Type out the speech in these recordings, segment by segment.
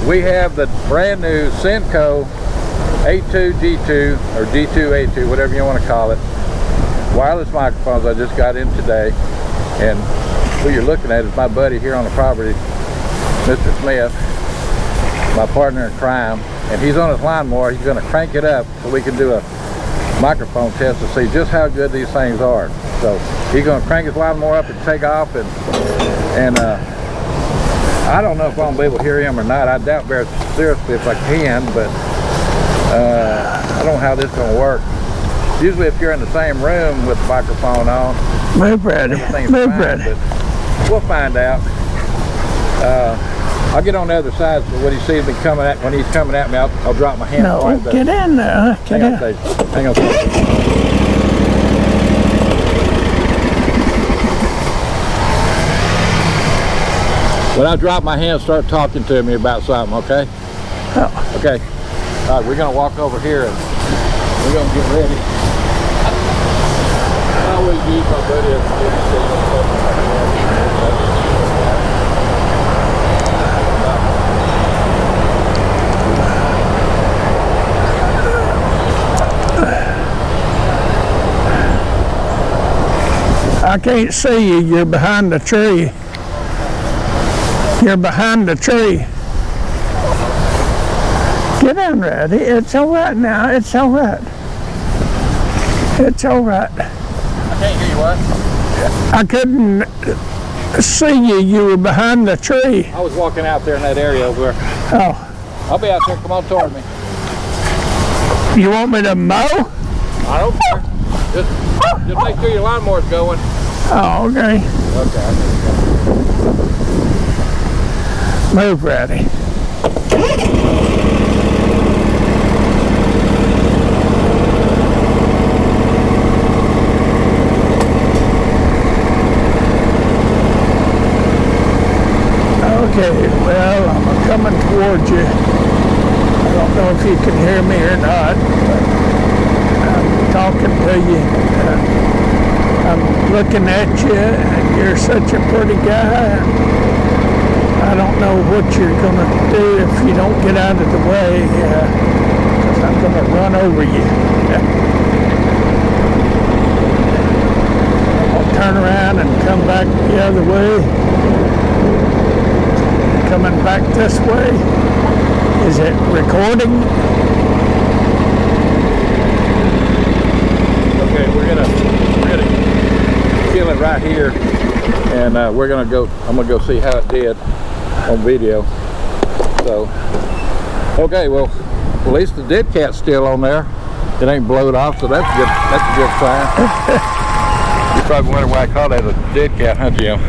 we have the brand new Senko A2G2 or G2A2, whatever you want to call it, wireless microphones I just got in today. And who you're looking at is my buddy here on the property, Mr. Smith, my partner in crime, and he's on his lawnmower. He's going to crank it up so we can do a microphone test to see just how good these things are. So he's going to crank his lawnmower up and take off, and I don't know if I'm going to be able to hear him or not. I doubt very seriously if I can, but I don't know how this is going to work. Usually if you're in the same room with the microphone on, move ready, move ready. We'll find out. I'll get on the other side so when he sees me coming at, when he's coming at me, I'll drop my hand. No, right there. Get in there. Get in. Hang on. When I drop my hand, start talking to me about something, okay? Oh. Okay. All right, we're gonna walk over here and we're gonna get ready. I always use my buddy as a I can't see you. You're behind the tree. You're behind the tree. Get in, Reddy. It's all right now. It's all right. It's all right. I can't hear you, what? I couldn't see you. You were behind the tree. I was walking out there in that area over there. Oh. I'll be out there. Come on toward me. You want me to mow? I don't care. Just make sure your lawnmower's going. Oh, okay. Okay. Move, Reddy. Okay, well, I'm coming towards you. I don't know if you can hear me or not, but I'm talking to you. I'm looking at you, and you're such a pretty guy. I don't know what you're going to do if you don't get out of the way, because I'm going to run over you. I'll turn around and come back the other way. Coming back this way. Is it recording? Okay, we're gonna kill it right here, and we're gonna go. I'm gonna go see how it did on video. So, okay, well, at least the dead cat's still on there. It ain't blowed off, so that's good. That's a good sign. You probably wonder why I call that a dead cat, huh, Jim?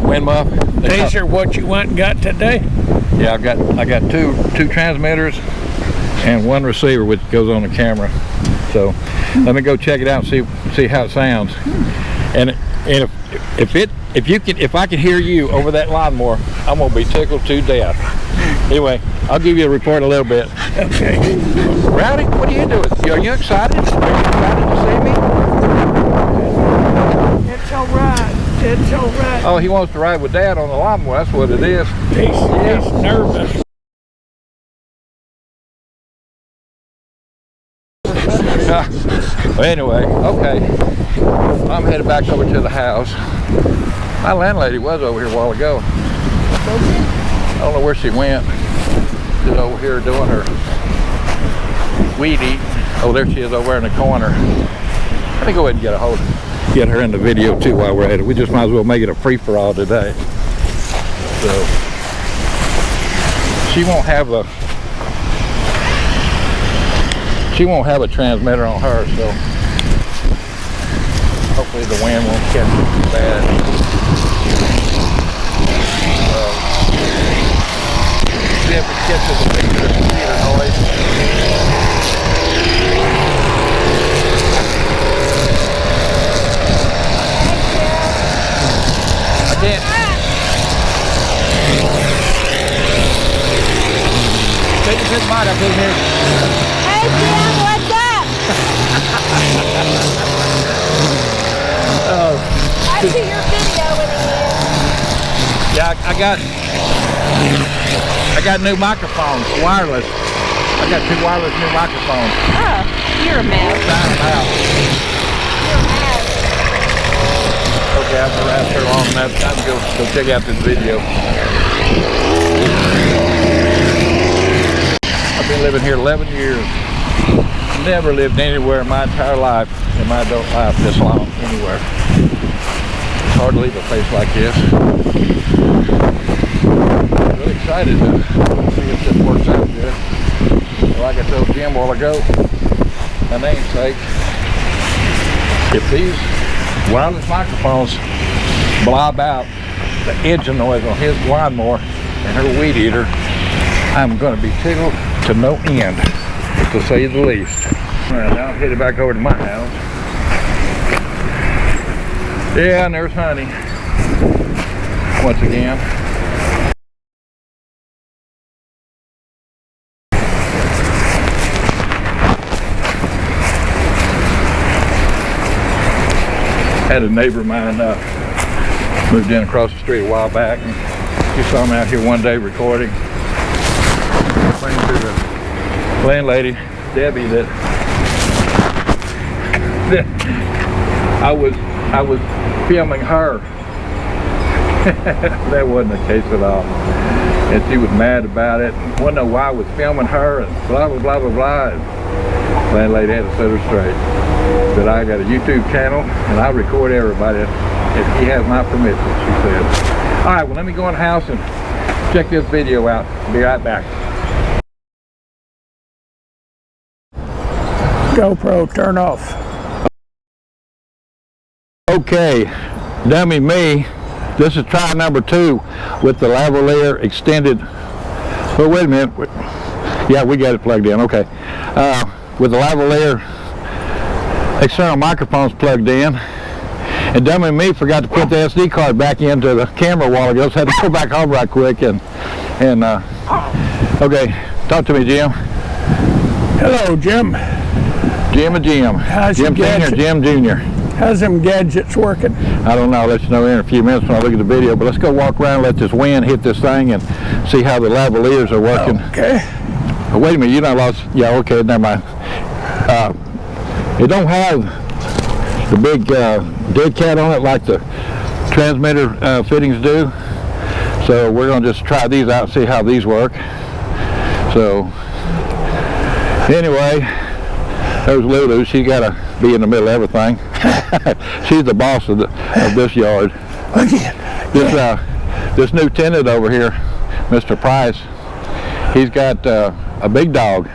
Wind muff. These are what you went and got today? Yeah, I got two transmitters and one receiver which goes on the camera. So let me go check it out and see how it sounds. And if I can hear you over that lawnmower, I'm gonna be tickled to death. Anyway, I'll give you a report in a little bit. Okay. Rowdy, what are you doing? Are you excited? Are you excited to see me? It's all right. It's all right. Oh, he wants to ride with Dad on the lawnmower. That's what it is. He's nervous. Well, anyway, okay. I'm headed back over to the house. My landlady was over here a while ago. I don't know where she went. She's over here doing her weed eating. Oh, there she is over there in the corner. Let me go ahead and get her in the video too while we're at it. We just might as well make it a free-for-all today. So she won't have a transmitter on her, so hopefully the wind won't catch it too bad. See if it catches a picture of computer noise. I can't. Take a good bite, I can't hear. Hey Jim, what's up? Oh. I see your video in the end. Yeah, I got new microphones, wireless. I got 2 wireless new microphones. Oh, you're a mess. Time out. You're a mess. Okay, I've harassed her long enough. Time to go check out this video. I've been living here 11 years. Never lived anywhere in my entire life, in my adult life, this long, anywhere. It's hard to leave a place like this. I'm really excited to see if this works out good. Like I told Jim a while ago, my namesake, if these wireless microphones blob out the engine noise on his lawnmower and her weed eater, I'm going to be tickled to no end, to say the least. Alright, now I'm headed back over to my house. Yeah, and there's Honey once again. Had a neighbor of mine moved in across the street a while back, and he saw me out here one day recording. I explained to the landlady, Debbie, that I was filming her. That wasn't the case at all. And she was mad about it. Wanted to know why I was filming her and blah blah blah blah blah. And landlady had to set her straight. That I got a YouTube channel and I record everybody if he has my permission, she said. Alright, well let me go in the house and check this video out. Be right back. GoPro, turn off. Okay, dummy me. This is try number 2 with the lavalier extended. Oh, wait a minute. Yeah, we got it plugged in. Okay. With the lavalier external microphones plugged in, and dummy me forgot to put the SD card back into the camera a while ago, so I had to go back home right quick and okay, talk to me, Jim. Hello, Jim. Jim and Jim. How's Jim your Senior, gadget? Jim Junior. How's them gadgets working? I don't know. I'll let you know in a few minutes when I look at the video, but let's go walk around and let this wind hit this thing and see how the lavaliers are working. Okay. Oh, wait a minute, you not lost. Yeah, okay, never mind. It don't have the big dead cat on it like the transmitter fittings do. So we're going to just try these out and see how these work. So anyway, there's Lulu. She got to be in the middle of everything. She's the boss of this yard. This new tenant over here, Mr. Price, he's got a big dog,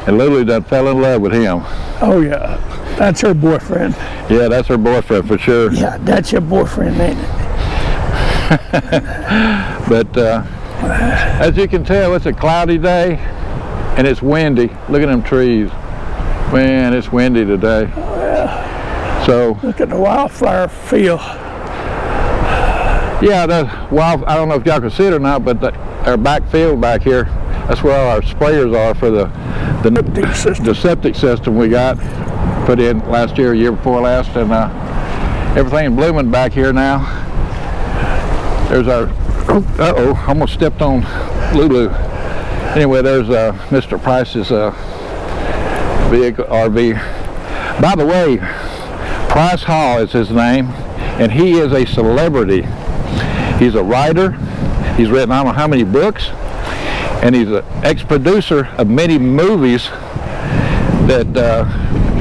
and Lulu done fell in love with him. Oh yeah, that's her boyfriend. Yeah, that's her boyfriend for sure. Yeah, that's your boyfriend, ain't it? But as you can tell, it's a cloudy day and it's windy. Look at them trees. Man, it's windy today. Well, so look at the wildflower field. yeah, I don't know if y'all can see it or not, but our back field back here, that's where all our sprayers are for the septic system we got put in last year before last, and everything blooming back here now. There's our almost stepped on Lulu. Anyway, there's Mr. Price's vehicle RV. By the way, Price Hall is his name, and he is a celebrity. He's a writer. He's written I don't know how many books, and he's an ex-producer of many movies that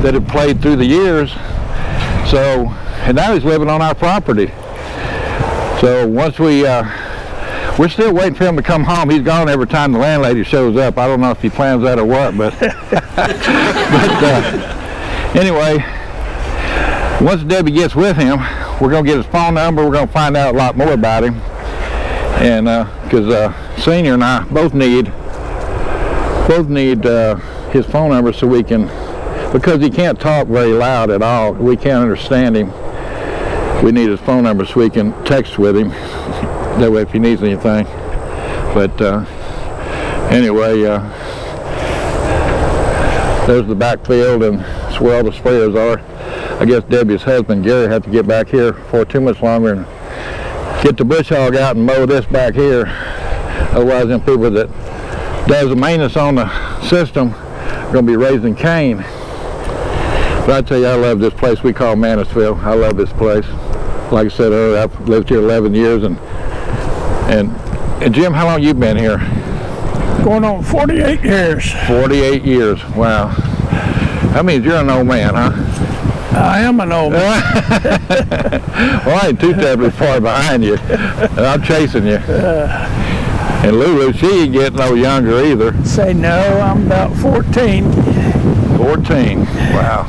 have played through the years. So, and now he's living on our property. So once we're still waiting for him to come home. He's gone every time the landlady shows up. I don't know if he plans that or what, but anyway, once Debbie gets with him, we're going to get his phone number. We're going to find out a lot more about him, and because Senior and I both need his phone number so we can, because he can't talk very loud at all. We can't understand him. We need his phone number so we can text with him. That way if he needs anything. But anyway, there's the backfield, and that's where all the sprayers are. I guess Debbie's husband Gary had to get back here for too much longer and get the bush hog out and mow this back here. Otherwise, them people that does the maintenance on the system are going to be raising Cain. But I tell you, I love this place we call Manisville. I love this place. Like I said earlier, I've lived here 11 years, and Jim, how long you been here? Going on 48 years. 48 years. Wow. That means you're an old man, huh? I am an old man. Well, I ain't too terribly far behind you, and I'm chasing you. And Lulu, she ain't getting no younger either. Say no, I'm about 14. 14. Wow.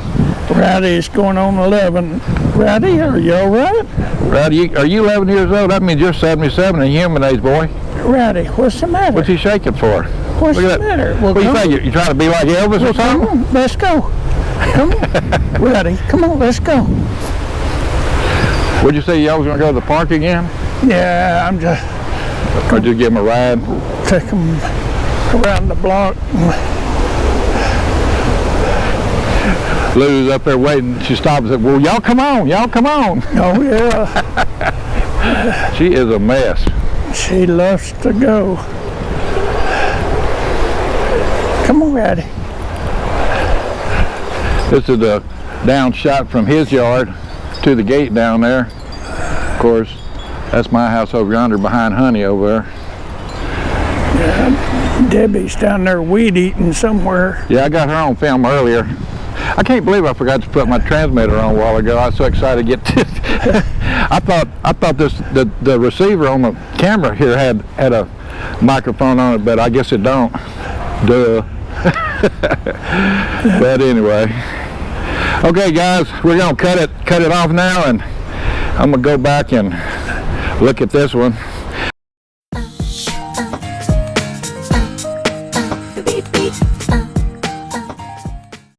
Rowdy's going on 11. Rowdy, are you all right? Rowdy, are you 11 years old? That means you're 77 in human age, boy. Rowdy, what's the matter? What's he shaking for? What's the matter? Well, what do you think? You trying to be like Elvis or something? Come on, let's go. Come on. Rowdy, come on, let's go. What'd you say? Y'all was going to go to the park again? Yeah, I'm just... Or just give him a ride? Take him around the block. Lulu's up there waiting. She stops and said, well, y'all come on. Y'all come on. Oh, yeah. She is a mess. She loves to go. Come on, Rowdy. This is a down shot from his yard to the gate down there. Of course, that's my house over yonder behind Honey over there. Yeah, Debbie's down there weed eating somewhere. Yeah, I got her on film earlier. I can't believe I forgot to put my transmitter on a while ago. I was so excited to get this. I thought the receiver on the camera here had a microphone on it, but I guess it don't. Duh. But anyway. Okay, guys, we're gonna cut it off now, and I'm gonna go back and look at this one. Beep, beep.